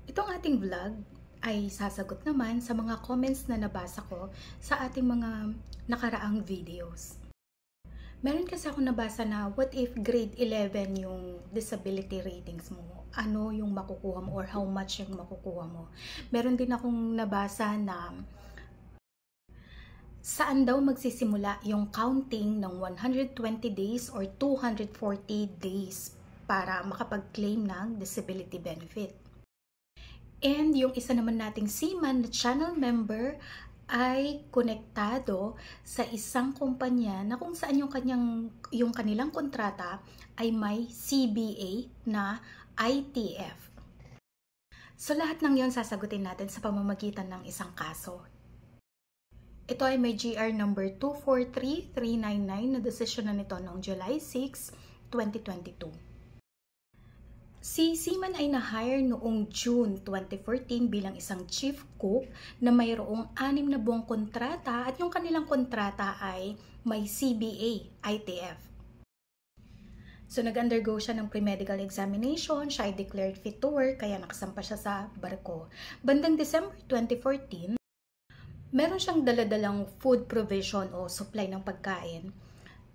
Itong ating vlog ay sasagot naman sa mga comments na nabasa ko sa ating mga nakaraang videos. Meron kasi ako nabasa na what if grade 11 yung disability ratings mo? Ano yung makukuha mo or how much yung makukuha mo? Meron din akong nabasa na saan daw magsisimula yung counting ng 120 days or 240 days para makapag-claim ng disability benefit. And yung isa naman nating seaman na channel member ay konektado sa isang kumpanya na kung saan yung kanilang kontrata ay may CBA na ITF. So lahat ng yon sasagutin natin sa pamamagitan ng isang kaso. Ito ay may GR number 243399 na desisyon na nito noong July 6, 2022. Si Seaman ay na-hire noong June 2014 bilang isang chief cook na mayroong 6 na buwang kontrata at yung kanilang kontrata ay may CBA, ITF. So nag-undergo siya ng pre-medical examination, siya ay declared fit to work kaya nakasampa siya sa barko. Bandang December 2014, meron siyang daladalang food provision o supply ng pagkain.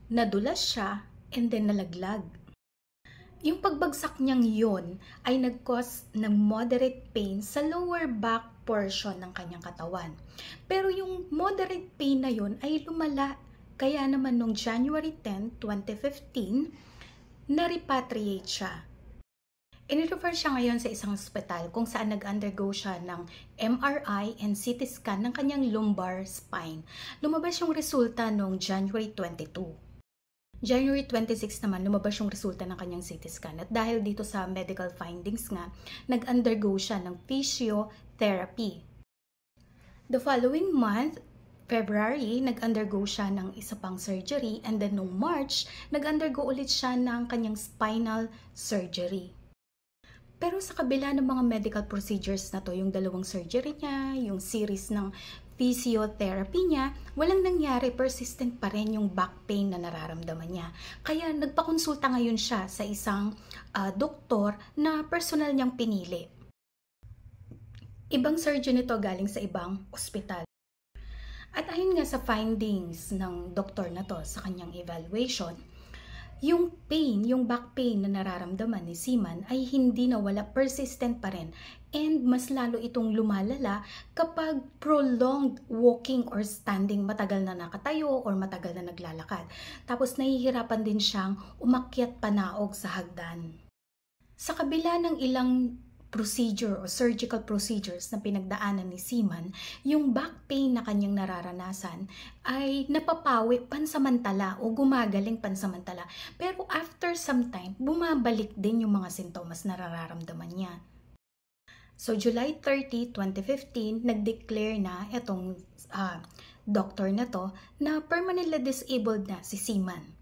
Nadulas siya and then nalaglag. Yung pagbagsak niyang yon ay nag-cause ng moderate pain sa lower back portion ng kanyang katawan. Pero yung moderate pain na yon ay lumala. Kaya naman noong January 10, 2015, na-repatriate siya. In-refer siya ngayon sa isang ospital kung saan nag-undergo siya ng MRI and CT scan ng kanyang lumbar spine. Lumabas yung resulta noong January 22. January 26 naman, lumabas yung resulta ng kanyang CT scan. At dahil dito sa medical findings nga, nag-undergo siya ng physiotherapy. The following month, February, nag-undergo siya ng isa pang surgery. And then noong March, nag-undergo ulit siya ng kanyang spinal surgery. Pero sa kabila ng mga medical procedures na to, yung dalawang surgery niya, yung series ng physiotherapy niya, walang nangyari, persistent pa rin yung back pain na nararamdaman niya. Kaya nagpakonsulta ngayon siya sa isang doktor na personal niyang pinili. Ibang surgeon ito galing sa ibang ospital. At ayon nga sa findings ng doktor na to sa kanyang evaluation, yung pain, yung back pain na nararamdaman ni Seaman ay hindi nawala, persistent pa rin. And mas lalo itong lumalala kapag prolonged walking or standing, matagal na nakatayo or matagal na naglalakad. Tapos nahihirapan din siyang umakyat panaog sa hagdan. Sa kabila ng ilang procedure o surgical procedures na pinagdaanan ni Seaman, yung back pain na kanyang nararanasan ay napapawi pansamantala o gumagaling pansamantala. Pero after some time, bumabalik din yung mga sintomas na nararamdaman niya. So July 30, 2015, nag-declare na itong doctor na to na permanently disabled na si Seaman.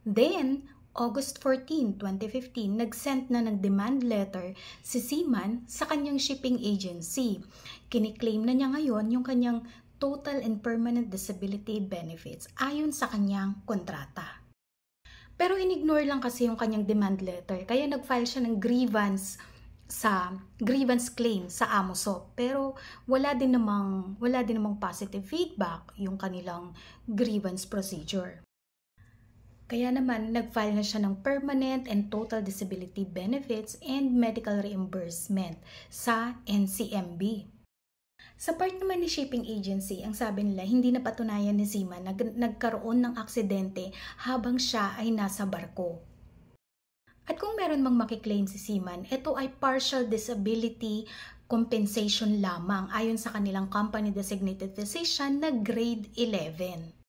Then, August 14, 2015, nag-send na ng demand letter si Seaman sa kanyang shipping agency. Kiniklaim na niya ngayon yung kanyang total and permanent disability benefits ayon sa kanyang kontrata. Pero inignore lang kasi yung kanyang demand letter, kaya nag-file siya ng grievance claim sa AMOSOP. Pero wala din namang positive feedback yung kanilang grievance procedure. Kaya naman, nag-file na siya ng permanent and total disability benefits and medical reimbursement sa NCMB. Sa part naman ni shipping agency, ang sabi nila, hindi napatunayan ni Seaman na nagkaroon ng aksidente habang siya ay nasa barko. At kung meron mang makiklaim si Seaman, ito ay partial disability compensation lamang ayon sa kanilang company designated physician na grade 11.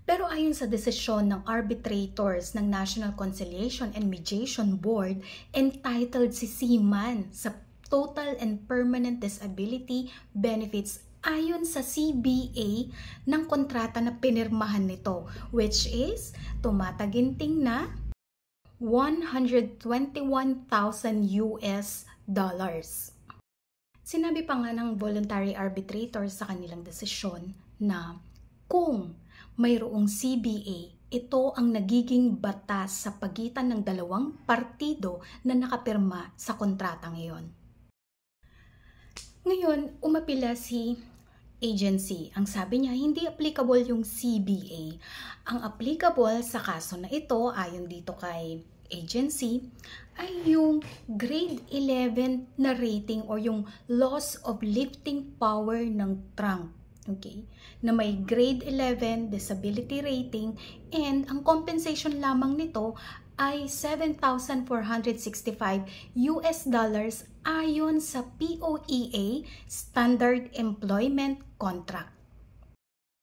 Pero ayon sa desisyon ng arbitrators ng National Conciliation and Mediation Board, entitled si Seaman sa total and permanent disability benefits ayon sa CBA ng kontrata na pinirmahan nito, which is tumataginting na $121,000 US. Sinabi pa nga ng voluntary arbitrator sa kanilang desisyon na kung mayroong CBA, ito ang nagiging batas sa pagitan ng dalawang partido na nakapirma sa kontrata ngayon. Ngayon, umapila si agency. Ang sabi niya, hindi applicable yung CBA. Ang applicable sa kaso na ito, ayon dito kay agency, ay yung grade 11 na rating or yung loss of lifting power ng trunk. Okay? Na may grade 11 disability rating, and ang compensation lamang nito ay $7,465 ayon sa POEA Standard Employment Contract.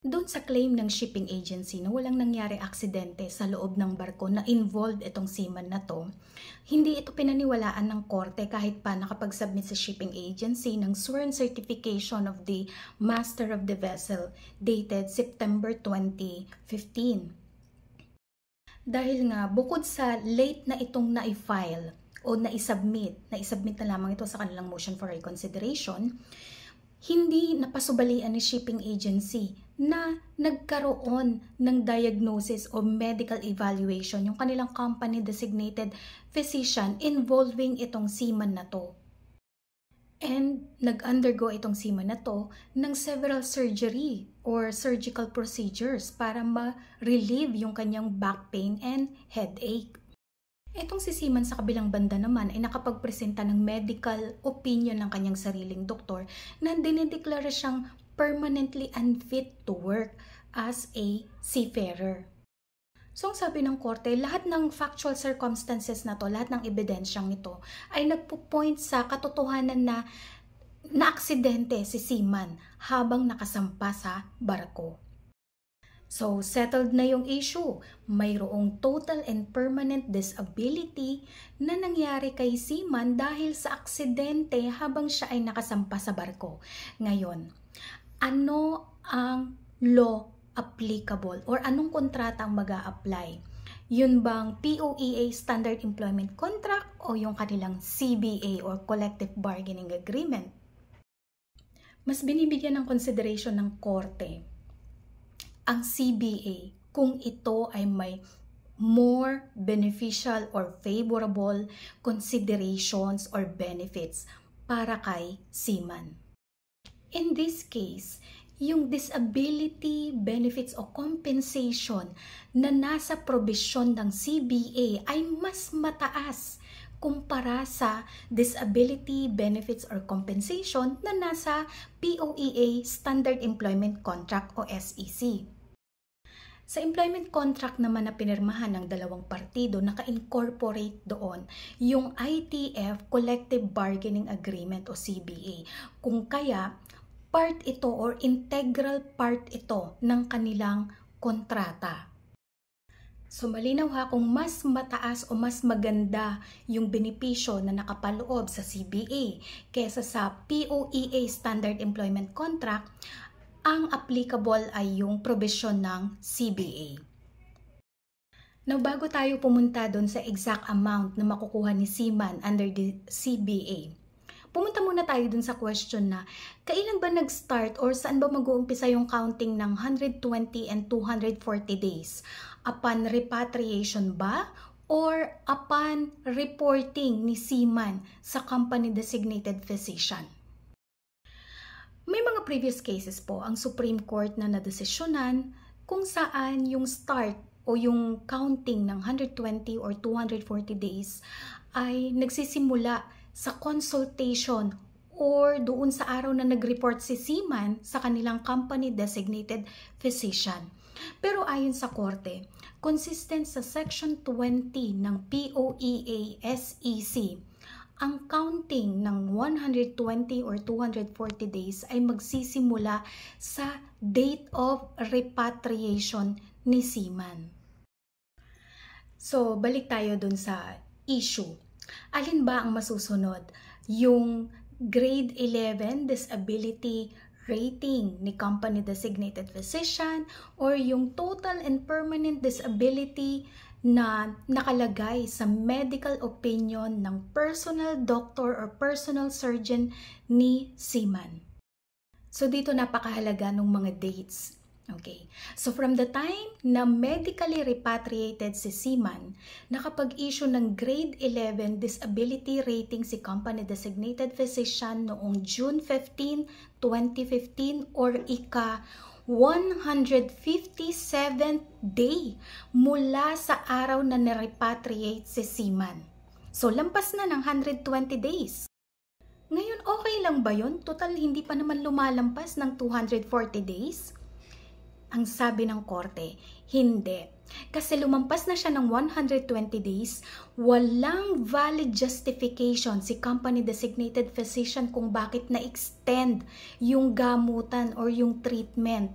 Doon sa claim ng shipping agency na walang nangyari aksidente sa loob ng barko na involved itong seaman na to, hindi ito pinaniwalaan ng korte kahit pa nakapag-submit sa shipping agency ng sworn certification of the master of the vessel dated September 2015. Dahil nga, bukod sa late na itong na-file o na-submit na lamang ito sa kanilang motion for reconsideration, hindi napasubalian ni shipping agency na nagkaroon ng diagnosis o medical evaluation yung kanilang company designated physician involving itong seaman na to. And nag-undergo itong seaman na to ng several surgery or surgical procedures para ma-relieve yung kanyang back pain and headache. Itong si seaman sa kabilang banda naman ay nakapagpresenta ng medical opinion ng kanyang sariling doktor na dinideklara siyang permanently unfit to work as a seafarer. So, ang sabi ng korte, lahat ng factual circumstances na to, lahat ng ebidensyang ito ay nagpo-point sa katotohanan na na-aksidente si seaman habang nakasampa sa barko. So, settled na yung issue. Mayroong total and permanent disability na nangyari kay seaman dahil sa aksidente habang siya ay nakasampa sa barko. Ngayon, ano ang law applicable or anong kontrata ang mag-a-apply? Yun bang POEA Standard Employment Contract o yung kanilang CBA or Collective Bargaining Agreement? Mas binibigyan ng consideration ng korte ang CBA kung ito ay may more beneficial or favorable considerations or benefits para kay seaman. In this case, yung disability benefits o compensation na nasa probisyon ng CBA ay mas mataas kumpara sa disability benefits or compensation na nasa POEA Standard Employment Contract o SEC. Sa employment contract naman na pinirmahan ng dalawang partido, naka-incorporate doon yung ITF Collective Bargaining Agreement o CBA. Kung kaya, part ito or integral part ito ng kanilang kontrata. So malinaw ha, kung mas mataas o mas maganda yung benepisyo na nakapaloob sa CBA kaysa sa POEA Standard Employment Contract, ang applicable ay yung provision ng CBA. Now, bago tayo pumunta doon sa exact amount na makukuha ni seaman under the CBA, pumunta muna tayo dun sa question na kailan ba nag-start or saan ba mag-uumpisa yung counting ng 120 and 240 days? Upon repatriation ba or upon reporting ni seaman sa company designated physician? May mga previous cases po ang Supreme Court na nadesisyonan kung saan yung start o yung counting ng 120 or 240 days ay nagsisimula sa consultation or doon sa araw na nag-report si seaman sa kanilang company designated physician. Pero ayon sa korte, consistent sa Section 20 ng POEA SEC, ang counting ng 120 or 240 days ay magsisimula sa date of repatriation ni seaman. So, balik tayo dun sa issue. Alin ba ang masusunod? Yung grade 11 disability rating ni company designated physician or yung total and permanent disability na nakalagay sa medical opinion ng personal doctor or personal surgeon ni seaman. So dito napakahalaga ng mga dates. Okay. So from the time na medically repatriated si Seaman, nakapag-issue ng grade 11 disability rating si company designated physician noong June 15, 2015 or ika 157th day mula sa araw na na-repatriate si Seaman. So lampas na ng 120 days. Ngayon, okay lang ba yun? Total, hindi pa naman lumalampas ng 240 days? Ang sabi ng korte, hindi. Kasi lumampas na siya ng 120 days, walang valid justification si company designated physician kung bakit na-extend yung gamutan or yung treatment.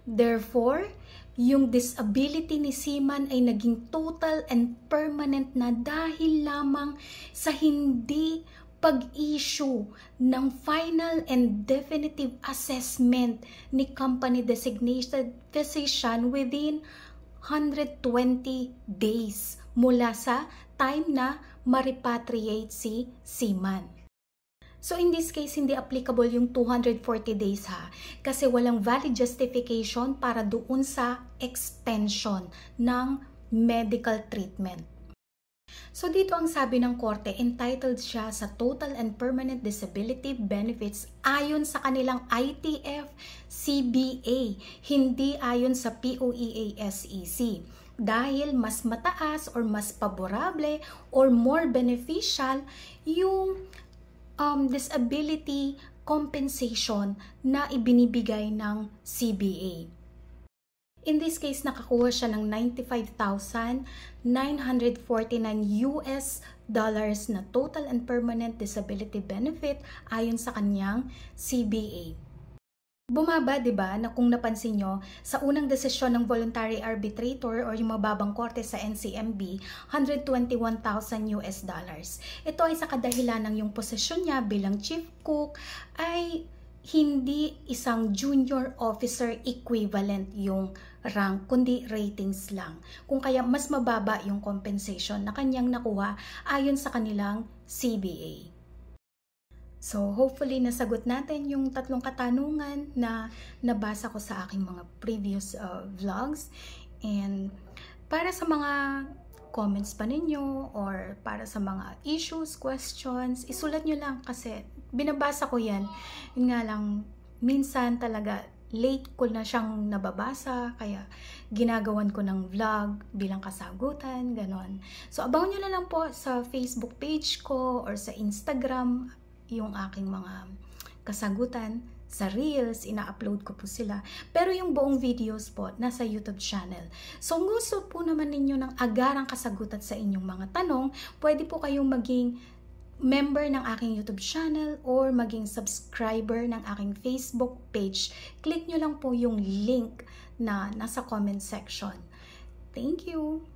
Therefore, yung disability ni Seaman ay naging total and permanent na dahil lamang sa hindi pag-issue ng final and definitive assessment ni company designated physician within 120 days mula sa time na ma-repatriate si Seaman. So in this case, hindi applicable yung 240 days ha, kasi walang valid justification para doon sa extension ng medical treatment. So dito ang sabi ng korte, entitled siya sa Total and Permanent Disability Benefits ayon sa kanilang ITF-CBA, hindi ayon sa POEA-SEC. Dahil mas mataas or mas favorable or more beneficial yung disability compensation na ibinibigay ng CBA. In this case, nakakuha siya ng $95,949 na total and permanent disability benefit ayon sa kanyang CBA. Bumaba, diba, na kung napansin nyo, sa unang desisyon ng voluntary arbitrator or yung mababang korte sa NCMB, $121,000. Ito ay sa kadahilan ng yung posisyon niya bilang chief cook ay hindi isang junior officer equivalent yung rank, kundi ratings lang. Kung kaya mas mababa yung compensation na kanyang nakuha ayon sa kanilang CBA. So hopefully nasagot natin yung tatlong katanungan na nabasa ko sa aking mga previous vlogs. And para sa mga comments pa ninyo or para sa mga issues, questions, isulat nyo lang kasi binabasa ko yan. Yun nga lang, minsan talaga late ko na siyang nababasa, kaya ginagawan ko ng vlog bilang kasagutan, ganon. So abangan nyo na lang po sa Facebook page ko or sa Instagram yung aking mga kasagutan. Sa Reels, ina-upload ko po sila. Pero yung buong videos po, nasa YouTube channel. So gusto po naman ninyo ng agarang kasagutan sa inyong mga tanong, pwede po kayong maging member ng aking YouTube channel or maging subscriber ng aking Facebook page. Click nyo lang po yung link na nasa comment section. Thank you!